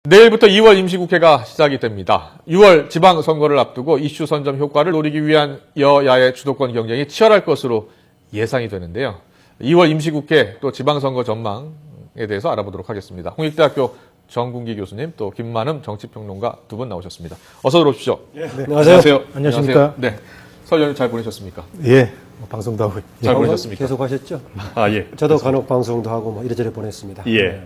내일부터 2월 임시국회가 시작이 됩니다. 6월 지방선거를 앞두고 이슈 선점 효과를 노리기 위한 여야의 주도권 경쟁이 치열할 것으로 예상이 되는데요. 2월 임시국회 또 지방선거 전망에 대해서 알아보도록 하겠습니다. 홍익대학교 정군기 교수님 또 김만흠 정치평론가 두 분 나오셨습니다. 어서 들어오십시오. 네, 안녕하세요. 안녕하십니까. 네. 설 연휴 잘 보내셨습니까? 예, 방송도 하고. 잘 보내셨습니까? 계속 하셨죠? 예. 저도 간혹 방송도 하고 이래저래 보냈습니다. 예.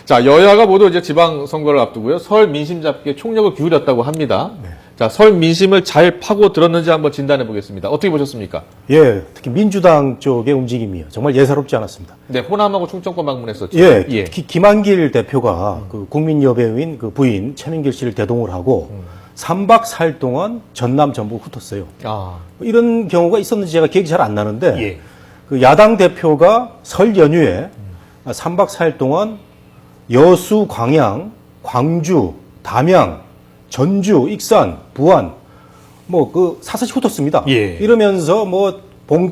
자, 여야가 모두 이제 지방선거를 앞두고요. 설 민심 잡기에 총력을 기울였다고 합니다. 네. 자, 설 민심을 잘 파고 들었는지 한번 진단해 보겠습니다. 어떻게 보셨습니까? 예, 특히 민주당 쪽의 움직임이요. 정말 예사롭지 않았습니다. 네, 호남하고 충청권 방문했었죠. 예, 김한길 대표가 그 국민여배우인 그 부인 최민길 씨를 대동을 하고 3박 4일 동안 전남 전북 훑었어요. 아, 이런 경우가 있었는지 제가 기억이 잘 안 나는데 예. 그 야당 대표가 설 연휴에 3박 4일 동안 여수, 광양, 광주, 담양, 전주, 익산, 부안 뭐 그 사사시 훑었습니다. 예. 이러면서 뭐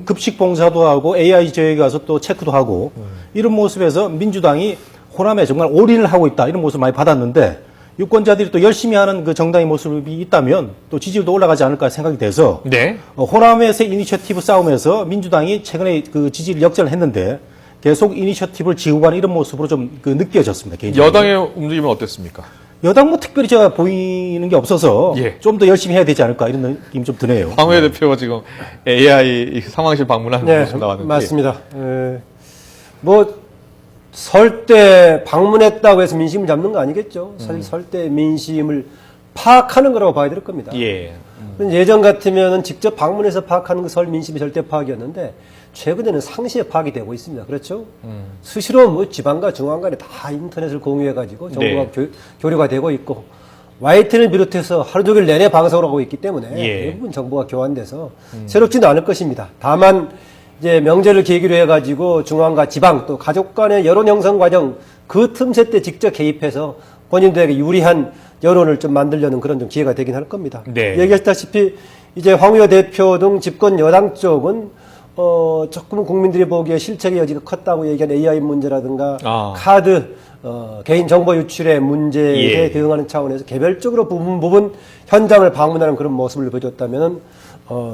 급식 봉사도 하고 AI 지역에 가서 또 체크도 하고 이런 모습에서 민주당이 호남에 정말 올인을 하고 있다 이런 모습을 많이 받았는데 유권자들이 또 열심히 하는 그 정당의 모습이 있다면 또 지지율도 올라가지 않을까 생각이 돼서 네. 호남에서의 이니셔티브 싸움에서 민주당이 최근에 그 지지를 역전을 했는데 계속 이니셔티브를 지고 가는 이런 모습으로 좀 그 느껴졌습니다. 개인적으로. 여당의 움직임은 어땠습니까? 여당 뭐 특별히 제가 보이는 게 없어서 예. 좀 더 열심히 해야 되지 않을까 이런 느낌이 좀 드네요. 황우혜 대표가 지금 AI 상황실 방문하는 네, 모습 나왔는데. 맞습니다. 뭐 설 때 방문했다고 해서 민심을 잡는 거 아니겠죠? 설 때 민심을 파악하는 거라고 봐야 될 겁니다. 예. 예전 같으면은 직접 방문해서 파악하는 그 설 민심이 절대 파악이었는데 최근에는 상시에 파악이 되고 있습니다. 그렇죠? 수시로 뭐 지방과 중앙 간에 다 인터넷을 공유해가지고 정보가 교류가 되고 있고 YTN을 비롯해서 하루 종일 내내 방송을 하고 있기 때문에 예. 대부분 정보가 교환돼서 새롭지는 않을 것입니다. 다만 이제 명절을 계기로 해가지고 중앙과 지방 또 가족 간의 여론 형성 과정 그 틈새 때 직접 개입해서 본인들에게 유리한 여론을 좀 만들려는 그런 좀 기회가 되긴 할 겁니다. 네. 얘기하셨다시피 이제 황우여 대표 등 집권 여당 쪽은 조금은 국민들이 보기에 실책의 여지가 컸다고 얘기한 AI 문제라든가 카드 개인 정보 유출의 문제에 예. 대응하는 차원에서 개별적으로 부분 현장을 방문하는 그런 모습을 보여줬다면은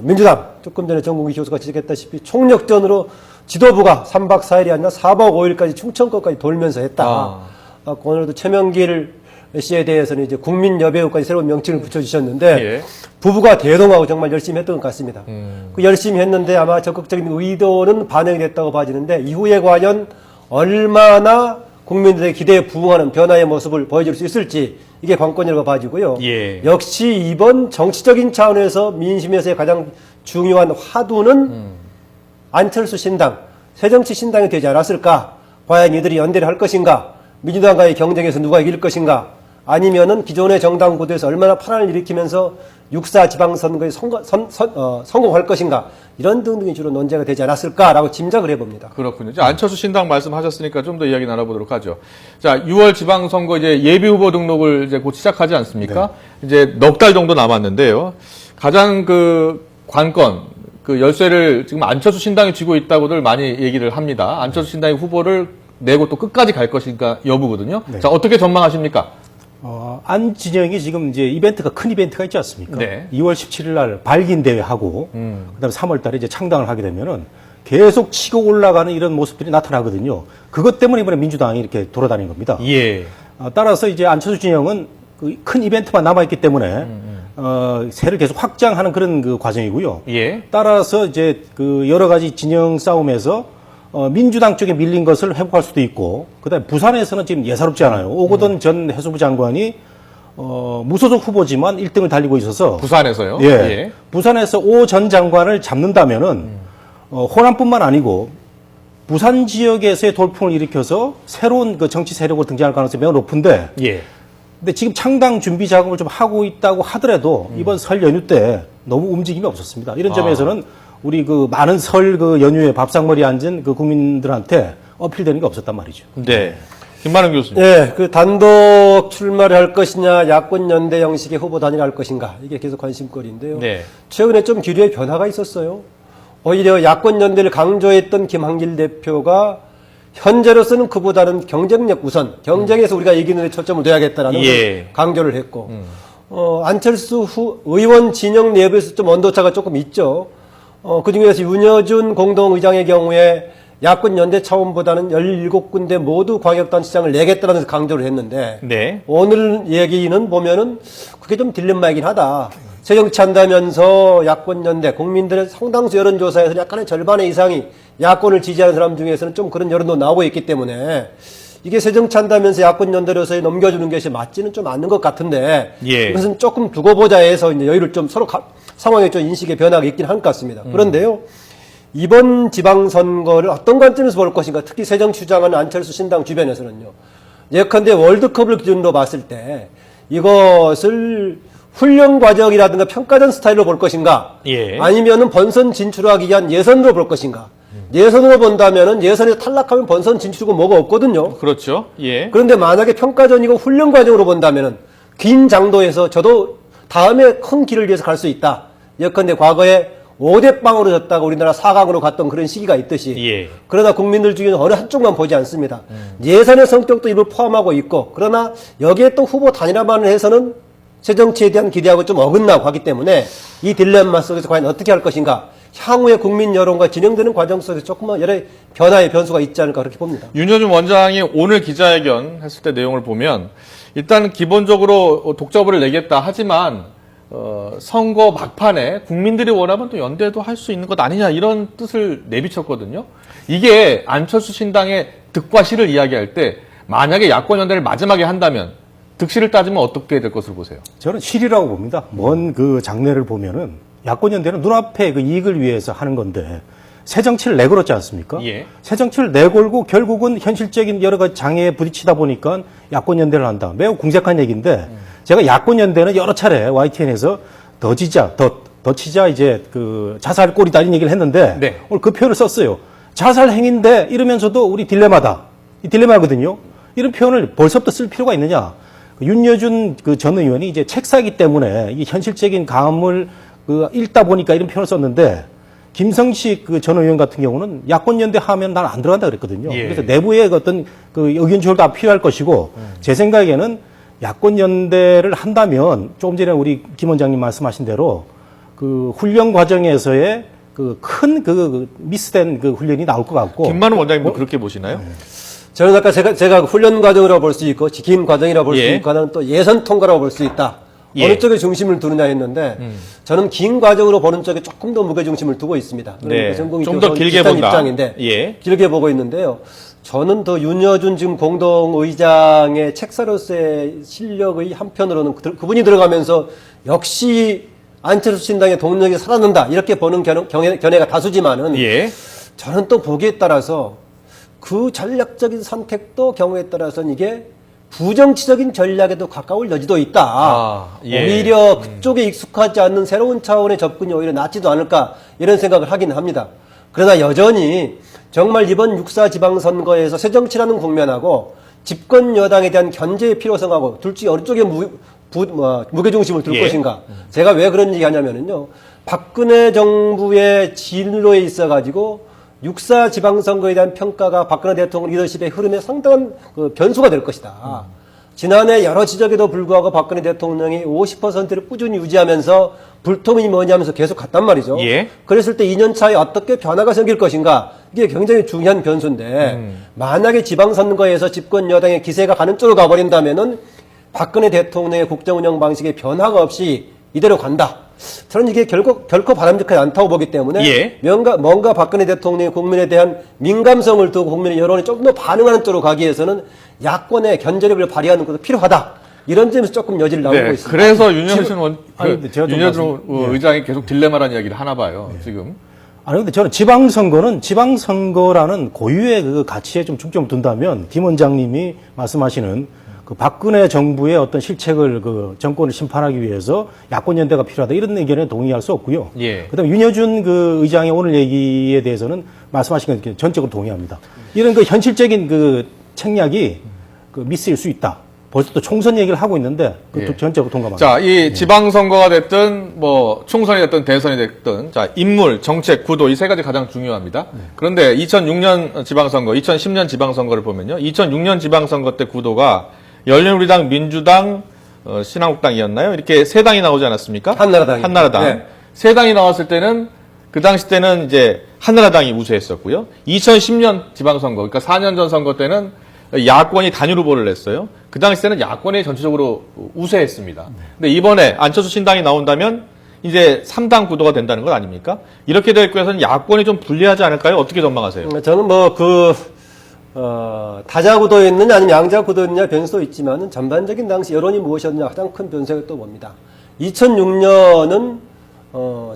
민주당 조금 전에 정국희 교수가 지적했다시피 총력전으로 지도부가 3박 4일이 아니라 4박 5일까지 충청권까지 돌면서 했다. 오늘도 최명길 씨에 대해서는 이제 국민여배우까지 새로운 명칭을 붙여주셨는데 예. 부부가 대동하고 정말 열심히 했던 것 같습니다. 그 열심히 했는데 아마 적극적인 의도는 반영이 됐다고 봐지는데 이후에 과연 얼마나 국민들의 기대에 부응하는 변화의 모습을 보여줄 수 있을지 이게 관건이라고 봐지고요. 예. 역시 이번 정치적인 차원에서 민심에서의 가장 중요한 화두는 안철수 신당, 새정치 신당이 되지 않았을까? 과연 이들이 연대를 할 것인가? 민주당과의 경쟁에서 누가 이길 것인가? 아니면은 기존의 정당 구도에서 얼마나 파란을 일으키면서 6.4 지방선거에 성공할 것인가? 이런 등등이 주로 논제가 되지 않았을까라고 짐작을 해봅니다. 그렇군요. 이제 안철수 신당 말씀하셨으니까 좀 더 이야기 나눠보도록 하죠. 자, 6월 지방선거 이제 예비 후보 등록을 이제 곧 시작하지 않습니까? 네. 이제 넉 달 정도 남았는데요. 가장 그 관건, 그 열쇠를 지금 안철수 신당이 쥐고 있다고들 많이 얘기를 합니다. 안철수 신당이 후보를 내고 또 끝까지 갈 것인가 여부거든요. 네. 자, 어떻게 전망하십니까? 안 진영이 지금 이제 큰 이벤트가 있지 않습니까? 네. 2월 17일 날 발기인 대회 하고, 그다음에 3월 달에 이제 창당을 하게 되면은 계속 치고 올라가는 이런 모습들이 나타나거든요. 그것 때문에 이번에 민주당이 이렇게 돌아다닌 겁니다. 예. 따라서 이제 안철수 진영은 그 큰 이벤트만 남아있기 때문에, 세를 계속 확장하는 그런 그 과정이고요. 예. 따라서 이제 그 여러 가지 진영 싸움에서 민주당 쪽에 밀린 것을 회복할 수도 있고, 그다음에 부산에서는 지금 예사롭지 않아요. 오거돈 전 해수부 장관이 무소속 후보지만 1등을 달리고 있어서 부산에서요? 예. 예. 부산에서 오 전 장관을 잡는다면은 호남뿐만 아니고 부산 지역에서의 돌풍을 일으켜서 새로운 그 정치 세력으로 등장할 가능성이 매우 높은데, 예. 근데 지금 창당 준비 작업을 좀 하고 있다고 하더라도 이번 설 연휴 때 너무 움직임이 없었습니다. 이런 점에서는 우리 그 많은 설 그 연휴에 밥상머리에 앉은 그 국민들한테 어필되는 게 없었단 말이죠. 네. 김만흠 교수님. 네, 그 단독 출마를 할 것이냐, 야권 연대 형식의 후보 단일화 할 것인가 이게 계속 관심거리인데요. 네. 최근에 좀 기류의 변화가 있었어요. 오히려 야권 연대를 강조했던 김한길 대표가 현재로서는 그보다는 경쟁력 우선, 경쟁에서 우리가 이기는 데 초점을 둬야겠다라는 예. 걸 강조를 했고, 안철수 의원 진영 내부에서 좀 온도차가 조금 있죠. 그 중에서 윤여준 공동의장의 경우에 야권 연대 차원보다는 17군데 모두 광역단체장을 내겠다는 강조를 했는데, 네. 오늘 얘기는 보면은 그게 좀 딜레마이긴 하다. 새정치한다면서 야권 연대, 국민들의 상당수 여론조사에서 약간의 절반의 이상이 야권을 지지하는 사람 중에서는 좀 그런 여론도 나오고 있기 때문에 이게 새정치한다면서 야권 연대로서의 넘겨주는 것이 맞지는 좀 않는 것 같은데, 예. 이것은 조금 두고 보자 해서 이제 여유를 좀 서로 상황에 좀 인식의 변화가 있긴 할 것 같습니다. 그런데요, 이번 지방선거를 어떤 관점에서 볼 것인가, 특히 새정치 주장하는 안철수 신당 주변에서는요, 예컨대 월드컵을 기준으로 봤을 때 이것을 훈련 과정이라든가 평가전 스타일로 볼 것인가, 예. 아니면은 본선 진출하기 위한 예선으로 볼 것인가. 예선으로 본다면은 예선에서 탈락하면 본선 진출이고 뭐가 없거든요. 그렇죠. 예. 그런데 만약에 평가전이고 훈련 과정으로 본다면은 긴 장도에서 저도 다음에 큰 길을 위해서 갈 수 있다. 예컨대 과거에 5대 빵으로 졌다가 우리나라 4강으로 갔던 그런 시기가 있듯이, 예. 그러나 국민들 중에는 어느 한쪽만 보지 않습니다. 예선의 성격도 일부 포함하고 있고, 그러나 여기에 또 후보 단일화만을 해서는 새정치에 대한 기대하고 좀 어긋나고 하기 때문에 이 딜레마 속에서 과연 어떻게 할 것인가, 향후의 국민 여론과 진행되는 과정 속에서 조금만 여러 변화의 변수가 있지 않을까 그렇게 봅니다. 윤여준 원장이 오늘 기자회견 했을 때 내용을 보면 일단 기본적으로 독자보를 내겠다 하지만 선거 막판에 국민들이 원하면 또 연대도 할 수 있는 것 아니냐 이런 뜻을 내비쳤거든요. 이게 안철수 신당의 득과 실을 이야기할 때 만약에 야권 연대를 마지막에 한다면 득실을 따지면 어떻게 될 것으로 보세요? 저는 실이라고 봅니다. 먼 그 장래를 보면은 야권 연대는 눈앞에 그 이익을 위해서 하는 건데 새 정치를 내걸었지 않습니까? 예. 새 정치를 내걸고 결국은 현실적인 여러 가지 장애에 부딪히다 보니까 야권 연대를 한다. 매우 궁색한 얘기인데 제가 야권 연대는 여러 차례 YTN에서 더 치자 이제 그 자살 꼴이다 이런 얘기를 했는데 네. 오늘 그 표현을 썼어요. 자살 행위인데 이러면서도 우리 딜레마다. 이 딜레마거든요. 이런 표현을 벌써부터 쓸 필요가 있느냐? 윤여준 그 전 의원이 이제 책사기 때문에 이 현실적인 감을 그 읽다 보니까 이런 표현을 썼는데 김성식 그 전 의원 같은 경우는 야권 연대 하면 난 안 들어간다 그랬거든요. 예. 그래서 내부의 어떤 그 의견 조율도 필요할 것이고 제 생각에는 야권 연대를 한다면 조금 전에 우리 김 원장님 말씀하신 대로 그 훈련 과정에서의 그 큰 그 미스된 그 훈련이 나올 것 같고 김만우 원장님도 그렇게 보시나요? 저는 아까 제가 훈련 과정이라고 볼 수 있고, 긴 과정이라고 볼 수 예. 있고, 하나는 또 예선 통과라고 볼 수 있다. 예. 어느 쪽에 중심을 두느냐 했는데, 저는 긴 과정으로 보는 쪽에 조금 더 무게중심을 두고 있습니다. 네. 전공이 좀 더 길게 비슷한 본다. 입장인데, 예. 길게 보고 있는데요. 저는 더 윤여준 지금 공동의장의 책사로서의 실력의 한편으로는 그분이 들어가면서 역시 안철수 신당의 동력이 살아난다. 이렇게 보는 견해가 다수지만은, 예. 저는 또 보기에 따라서 그 전략적인 선택도 경우에 따라서는 이게 부정치적인 전략에도 가까울 여지도 있다. 아, 예. 오히려 그쪽에 익숙하지 않는 새로운 차원의 접근이 오히려 낫지도 않을까 이런 생각을 하긴 합니다. 그러나 여전히 정말 이번 6.4 지방선거에서 새정치라는 국면하고 집권 여당에 대한 견제의 필요성하고 둘 중에 어느 쪽에 무게중심을 둘 예. 것인가. 제가 왜 그런 얘기 하냐면요. 박근혜 정부의 진로에 있어가지고 6.4 지방선거에 대한 평가가 박근혜 대통령 리더십의 흐름에 상당한 그 변수가 될 것이다. 지난해 여러 지적에도 불구하고 박근혜 대통령이 50%를 꾸준히 유지하면서 불통이 뭐냐면서 계속 갔단 말이죠. 예. 그랬을 때 2년 차에 어떻게 변화가 생길 것인가, 이게 굉장히 중요한 변수인데, 만약에 지방선거에서 집권 여당의 기세가 가는 쪽으로 가버린다면은 박근혜 대통령의 국정운영 방식에 변화가 없이 이대로 간다. 저는 이게 결코 바람직하지 않다고 보기 때문에 예. 뭔가 박근혜 대통령이 국민에 대한 민감성을 두고 국민의 여론이 조금 더 반응하는 쪽으로 가기 위해서는 야권의 견제력을 발휘하는 것도 필요하다. 이런 점에서 조금 여지를 나오고 네. 있습니다. 그래서 윤여준 근데 제가 좀 윤여준 의장이 계속 딜레마라는 이야기를 하나 봐요. 지금. 아니 근데 저는 지방선거라는 고유의 그 가치에 좀 중점을 둔다면 김 원장님이 말씀하시는 그 박근혜 정부의 어떤 실책을 그 정권을 심판하기 위해서 야권 연대가 필요하다 이런 의견에 동의할 수 없고요. 예. 그다음에 윤여준 그 의장의 오늘 얘기에 대해서는 말씀하신 건 전적으로 동의합니다. 이런 그 현실적인 그 책략이 그 미스일 수 있다. 벌써 또 총선 얘기를 하고 있는데 그것도 예. 전적으로 동감합니다. 자, 이 지방선거가 됐든 뭐 총선이 됐든 대선이 됐든 자, 인물, 정책, 구도 이 세 가지 가장 중요합니다. 그런데 2006년 지방선거, 2010년 지방선거를 보면요. 2006년 지방선거 때 구도가 열린우리당, 민주당, 신한국당이었나요? 이렇게 세 당이 나오지 않았습니까? 한나라당이. 한나라당. 네. 세 당이 나왔을 때는 그 당시 때는 이제 한나라당이 우세했었고요. 2010년 지방선거, 그러니까 4년 전 선거 때는 야권이 단일 후보를 냈어요. 그 당시 때는 야권이 전체적으로 우세했습니다. 근데 이번에 안철수 신당이 나온다면 이제 3당 구도가 된다는 것 아닙니까? 이렇게 될 거에서는 야권이 좀 불리하지 않을까요? 어떻게 전망하세요? 저는 다자구도에 있느냐 아니면 양자구도에 있느냐 변수도 있지만은 전반적인 당시 여론이 무엇이었느냐 가장 큰 변수가 또 뭡니다. 2006년은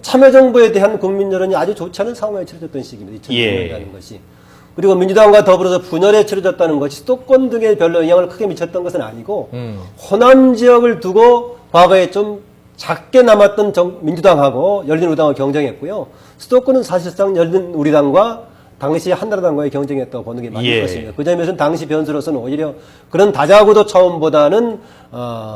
참여정부에 대한 국민 여론이 아주 좋지 않은 상황에 치러졌던 시기입니다. 2006년이라는 것이. 그리고 민주당과 더불어서 분열에 치러졌다는 것이 수도권 등에 별로 영향을 크게 미쳤던 것은 아니고 호남 지역을 두고 과거에 좀 작게 남았던 민주당하고 열린우리당과 경쟁했고요. 수도권은 사실상 열린우리당과 당시 한나라당과의 경쟁했다고 보는 게 맞을 것입니다. 그 점에서는 당시 변수로서는 오히려 그런 다자구도 차원보다는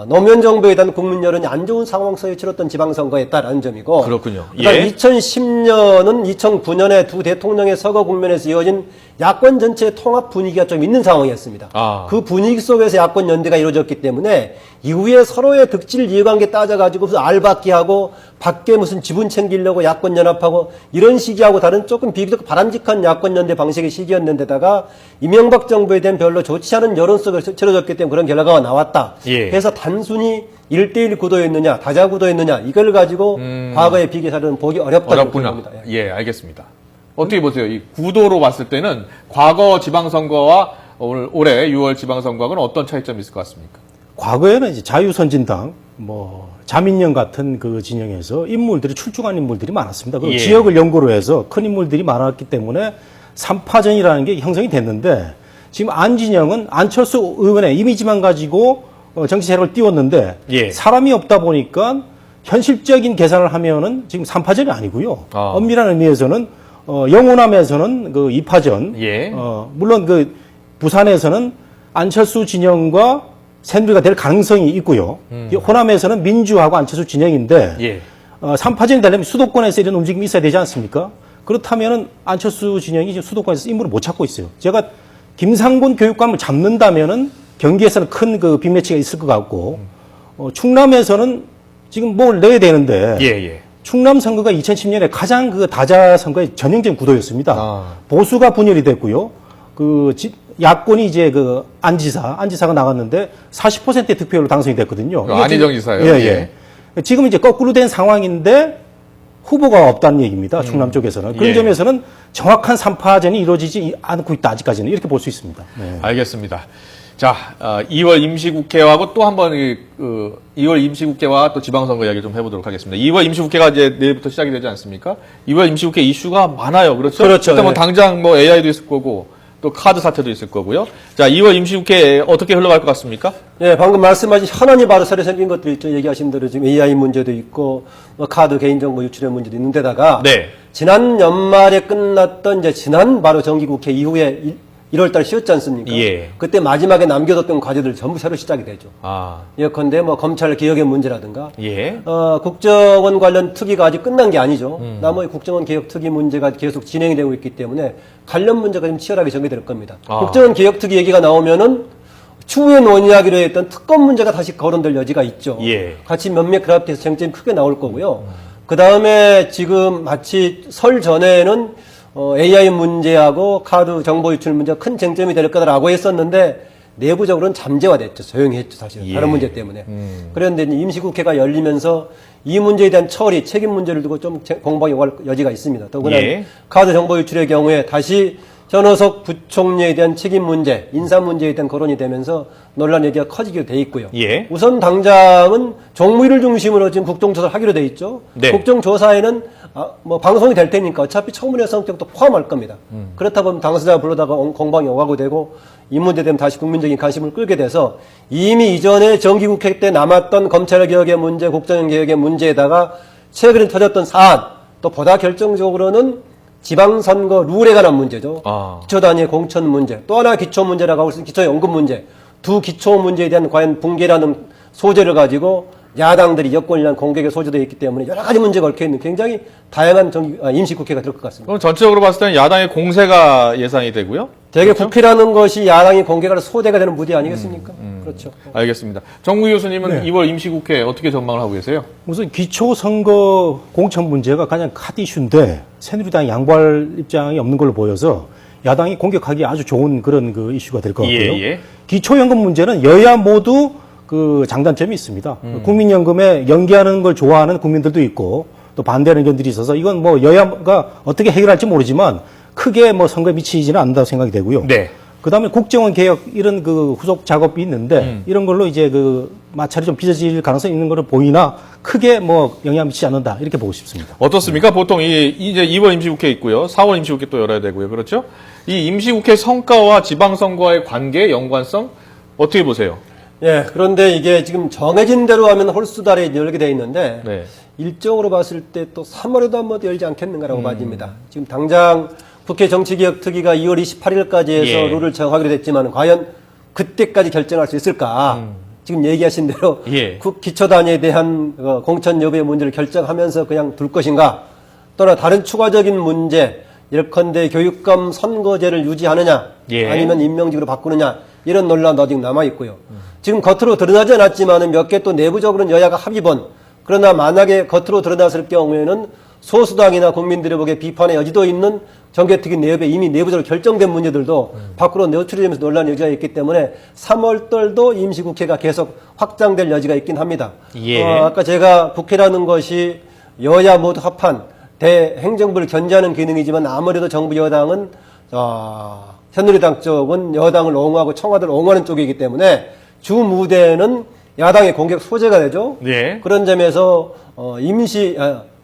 노무현 정부에 대한 국민 여론이 안 좋은 상황 속에 치렀던 지방선거였다라는 점이고 그렇군요. 그러니까 2010년은 2009년에 두 대통령의 서거 국면에서 이어진 야권 전체의 통합 분위기가 좀 있는 상황이었습니다. 그 분위기 속에서 야권 연대가 이루어졌기 때문에 이후에 서로의 득실 이해관계 따져가지고 무슨 알받기하고 밖에 무슨 지분 챙기려고 야권 연합하고 이런 시기하고 다른 조금 비교적 바람직한 야권 연대 방식의 시기였는데다가 이명박 정부에 대한 별로 좋지 않은 여론 속에서 치러졌기 때문에 그런 결과가 나왔다. 그래서 단순히 1대1 구도였느냐 다자구도였느냐 이걸 가지고 과거의 비교사는 보기 어렵다고 봅니다. 예, 알겠습니다. 어떻게 보세요? 이 구도로 봤을 때는 과거 지방선거와 올해 6월 지방선거하고는 어떤 차이점이 있을 것 같습니까? 과거에는 이제 자유선진당, 자민련 같은 그 진영에서 인물들이 출중한 인물들이 많았습니다. 그리고 지역을 연고로 해서 큰 인물들이 많았기 때문에 3파전이라는 게 형성이 됐는데 지금 안 진영은 안철수 의원의 이미지만 가지고 정치 세력을 띄웠는데 사람이 없다 보니까 현실적인 계산을 하면은 지금 3파전이 아니고요. 엄밀한 의미에서는 영호남에서는 그 2파전, 물론 그 부산에서는 안철수 진영과 새누리가 될 가능성이 있고요. 호남에서는 민주하고 안철수 진영인데 3파전이 되려면 수도권에서 이런 움직임이 있어야 되지 않습니까? 그렇다면은 안철수 진영이 지금 수도권에서 인물을 못 찾고 있어요. 제가 김상곤 교육감을 잡는다면은 경기에서는 큰 그 빅매치가 있을 것 같고 충남에서는 지금 뭘 넣어야 되는데 충남 선거가 2010년에 가장 그 다자 선거의 전형적인 구도였습니다. 보수가 분열이 됐고요. 야권이 이제 안지사가 나갔는데 40%의 득표율로 당선이 됐거든요. 안희정 지사요. 지금 이제 거꾸로 된 상황인데 후보가 없다는 얘기입니다. 충남 쪽에서는. 그런 점에서는 정확한 3파전이 이루어지지 않고 있다. 아직까지는 이렇게 볼 수 있습니다. 알겠습니다. 자, 2월 임시국회하고 또 한 번 2월 임시국회와 또 지방선거 이야기 좀 해보도록 하겠습니다. 2월 임시국회가 이제 내일부터 시작이 되지 않습니까? 2월 임시국회 이슈가 많아요. 그렇죠? 일단 뭐 당장 AI도 있을 거고 또 카드 사태도 있을 거고요. 자, 2월 임시국회 어떻게 흘러갈 것 같습니까? 방금 말씀하신 현안이 바로 새로 생긴 것들이 있죠. 얘기하신 대로 지금 AI 문제도 있고 카드 개인정보 유출의 문제도 있는데다가 지난 연말에 끝났던 이제 지난 바로 정기국회 이후에 1월달 쉬었지 않습니까? 그때 마지막에 남겨뒀던 과제들 전부 새로 시작이 되죠. 예컨대 검찰 개혁의 문제라든가, 국정원 관련 특위가 아직 끝난 게 아니죠. 나머지 국정원 개혁 특위 문제가 계속 진행이 되고 있기 때문에 관련 문제가 좀 치열하게 전개될 겁니다. 국정원 개혁 특위 얘기가 나오면은 추후에 논의하기로 했던 특검 문제가 다시 거론될 여지가 있죠. 같이 몇몇 결합돼서 쟁점이 크게 나올 거고요. 그 다음에 지금 마치 설 전에는 AI 문제하고 카드 정보 유출 문제가 큰 쟁점이 될 거다라고 했었는데 내부적으로는 잠재화됐죠. 조용히 했죠. 사실은. 다른 문제 때문에. 그런데 임시국회가 열리면서 이 문제에 대한 처리, 책임 문제를 두고 좀 공방이 오갈 여지가 있습니다. 더구나 카드 정보 유출의 경우에 다시 전호석 부총리에 대한 책임 문제, 인사 문제에 대한 거론이 되면서 논란 얘기가 커지게 돼 있고요. 우선 당장은 정무위를 중심으로 지금 국정조사를 하기로 돼 있죠. 국정조사에는 방송이 될 테니까 어차피 청문회 성격도 포함할 겁니다. 그렇다 보면 당사자 불러다가 공방이 오가고 되고 이 문제에 대한 다시 국민적인 관심을 끌게 돼서 이미 이전에 정기국회 때 남았던 검찰개혁의 문제, 국정개혁의 문제에다가 최근에 터졌던 사안, 또 보다 결정적으로는 지방선거 룰에 관한 문제죠. 기초단위의 공천 문제, 또 하나 기초 문제라고 할 수 있는 기초연금 문제, 두 기초 문제에 대한 과연 붕괴라는 소재를 가지고 야당들이 여권에 대한 공격의 소재도 있기 때문에 여러 가지 문제가 얽혀있는 굉장히 다양한 임시국회가 될 것 같습니다. 그럼 전체적으로 봤을 때는 야당의 공세가 예상이 되고요. 대개 그렇죠? 국회라는 것이 야당이 공격할 소대가 되는 무대 아니겠습니까? 그렇죠. 알겠습니다. 정국희 교수님은 2월 임시국회 어떻게 전망을 하고 계세요? 우선 기초선거 공천 문제가 가장 핫 이슈인데 새누리당이 양보할 입장이 없는 걸로 보여서 야당이 공격하기 아주 좋은 그런 그 이슈가 될 것 같고요. 예. 기초연금 문제는 여야 모두 그 장단점이 있습니다. 국민연금에 연기하는 걸 좋아하는 국민들도 있고 또 반대하는 의견들이 있어서 이건 뭐 여야가 어떻게 해결할지 모르지만 크게 뭐 선거에 미치지는 않는다고 생각이 되고요. 네. 그다음에 국정원 개혁 이런 그 후속 작업이 있는데 이런 걸로 이제 그 마찰이 좀 빚어질 가능성이 있는 걸로 보이나 크게 뭐 영향 미치지 않는다 이렇게 보고 싶습니다. 어떻습니까? 보통 이제 2월 임시국회 있고요. 4월 임시국회 또 열어야 되고요. 그렇죠? 이 임시국회 성과와 지방선거의 관계, 연관성 어떻게 보세요? 예, 그런데 이게 지금 정해진 대로 하면 홀수달에 열게 돼 있는데 네. 일정으로 봤을 때 또 3월에도 한 번 더 열지 않겠는가라고 봐집니다. 지금 당장 국회 정치개혁특위가 2월 28일까지 해서 예. 룰을 정하기로 됐지만 과연 그때까지 결정할 수 있을까? 지금 얘기하신 대로 예. 기초단위에 대한 공천 여부의 문제를 결정하면서 그냥 둘 것인가? 또는 다른 추가적인 문제, 예컨대 교육감 선거제를 유지하느냐, 예. 아니면 임명직으로 바꾸느냐 이런 논란도 아직 남아 있고요. 지금 겉으로 드러나지 않았지만은 몇 개 또 내부적으로는 여야가 합의본. 그러나 만약에 겉으로 드러났을 경우에는 소수당이나 국민들이 보기에 비판의 여지도 있는 정개특위 내부에 이미 내부적으로 결정된 문제들도 밖으로 노출되면서 논란의 여지가 있기 때문에 3월달도 임시국회가 계속 확장될 여지가 있긴 합니다. 예. 아까 제가 국회라는 것이 여야 모두 합한 대행정부를 견제하는 기능이지만 아무래도 정부 여당은 새누리당 쪽은 여당을 옹호하고 청와대를 옹호하는 쪽이기 때문에 주 무대는 야당의 공격 소재가 되죠. 네. 그런 점에서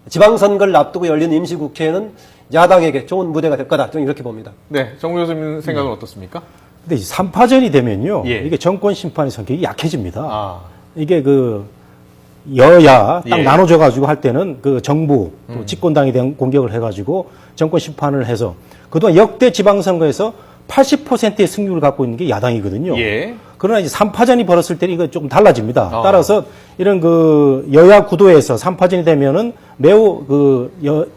지방선거를 앞두고 열리는 임시국회는 야당에게 좋은 무대가 될 거다. 저는 이렇게 봅니다. 네. 정국희 교수님 생각은 어떻습니까? 근데 3파전이 되면요. 예. 이게 정권 심판의 성격이 약해집니다. 아. 이게 그 여야 딱 예. 나눠져 가지고 할 때는 그 정부 또 집권당에 대한 공격을 해 가지고 정권 심판을 해서 그동안 역대 지방선거에서 80%의 승률을 갖고 있는 게 야당이거든요. 예. 그러나 이제 3파전이 벌었을 때는 이거 조금 달라집니다. 아. 따라서 이런 그 여야 구도에서 3파전이 되면은 매우 그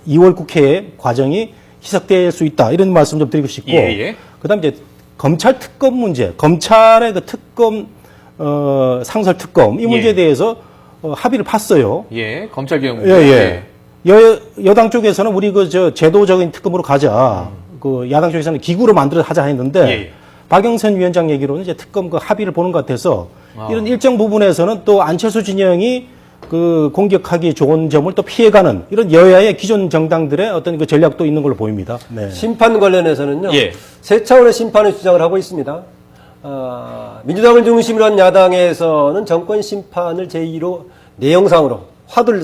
2월 국회의 과정이 희석될 수 있다. 이런 말씀 좀 드리고 싶고. 예. 그다음 이제 검찰 특검 문제, 검찰의 그 특검 상설 특검 이 문제에 예. 대해서 합의를 봤어요. 예. 검찰개혁 예, 문제. 예. 여당 쪽에서는 우리 그 제도적인 특검으로 가자. 그 야당 쪽에서는 기구로 만들어 하자 했는데 예. 박영선 위원장 얘기로는 이제 특검 그 합의를 보는 것 같아서 이런 일정 부분에서는 또 안철수 진영이 그 공격하기 좋은 점을 또 피해가는 이런 여야의 기존 정당들의 어떤 그 전략도 있는 걸로 보입니다. 네. 심판 관련해서는요. 예. 세 차원의 심판을 주장을 하고 있습니다. 민주당을 중심으로 한 야당에서는 정권 심판을 제2로 내용상으로 화두를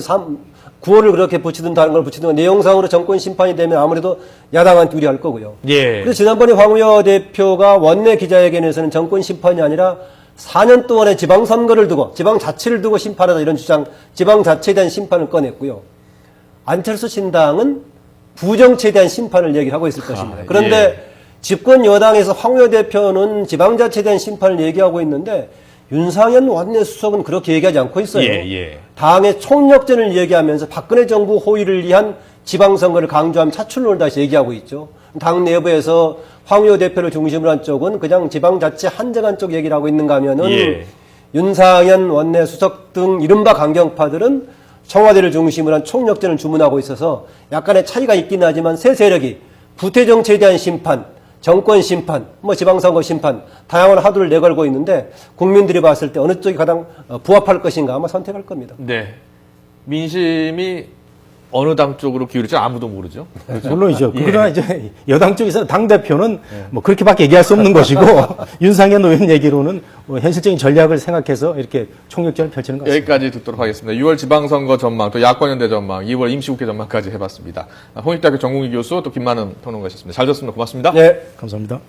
9월을 그렇게 붙이든 다른 걸 붙이든 내용상으로 정권 심판이 되면 아무래도 야당한테 유리할 거고요. 예. 그래서 지난번에 황우여 대표가 원내 기자회견에서는 정권 심판이 아니라 4년 동안의 지방선거를 두고 지방자치를 두고 심판하다 이런 주장 지방자치에 대한 심판을 꺼냈고요. 안철수 신당은 부정치에 대한 심판을 얘기를 하고 있을 것입니다. 그런데 예. 집권 여당에서 황우여 대표는 지방자치에 대한 심판을 얘기하고 있는데 윤상현 원내수석은 그렇게 얘기하지 않고 있어요. 예. 당의 총력전을 얘기하면서 박근혜 정부 호위를 위한 지방선거를 강조하면 차출론을 다시 얘기하고 있죠. 당 내부에서 황우여 대표를 중심으로 한 쪽은 그냥 지방자치 한정한 쪽 얘기를 하고 있는가 하면은 예. 윤상현 원내수석 등 이른바 강경파들은 청와대를 중심으로 한 총력전을 주문하고 있어서 약간의 차이가 있긴 하지만 세 세력이 부패정치에 대한 심판, 정권 심판, 지방선거 심판, 다양한 화두를 내걸고 있는데 국민들이 봤을 때 어느 쪽이 가장 부합할 것인가 아마 선택할 겁니다. 네. 민심이 어느 당 쪽으로 기울일지 아무도 모르죠. 물론이죠. 예. 그러나 이제 여당 쪽에서 당대표는 뭐 그렇게밖에 얘기할 수 없는 것이고 윤상현 의원 얘기로는 뭐 현실적인 전략을 생각해서 이렇게 총력전을 펼치는 것 같습니다. 여기까지 듣도록 하겠습니다. 6월 지방선거 전망, 또 야권연대 전망, 2월 임시국회 전망까지 해봤습니다. 홍익대학교 정국희 교수, 또 김만음 평론가셨습니다. 잘 들었습니다. 고맙습니다. 네. 감사합니다.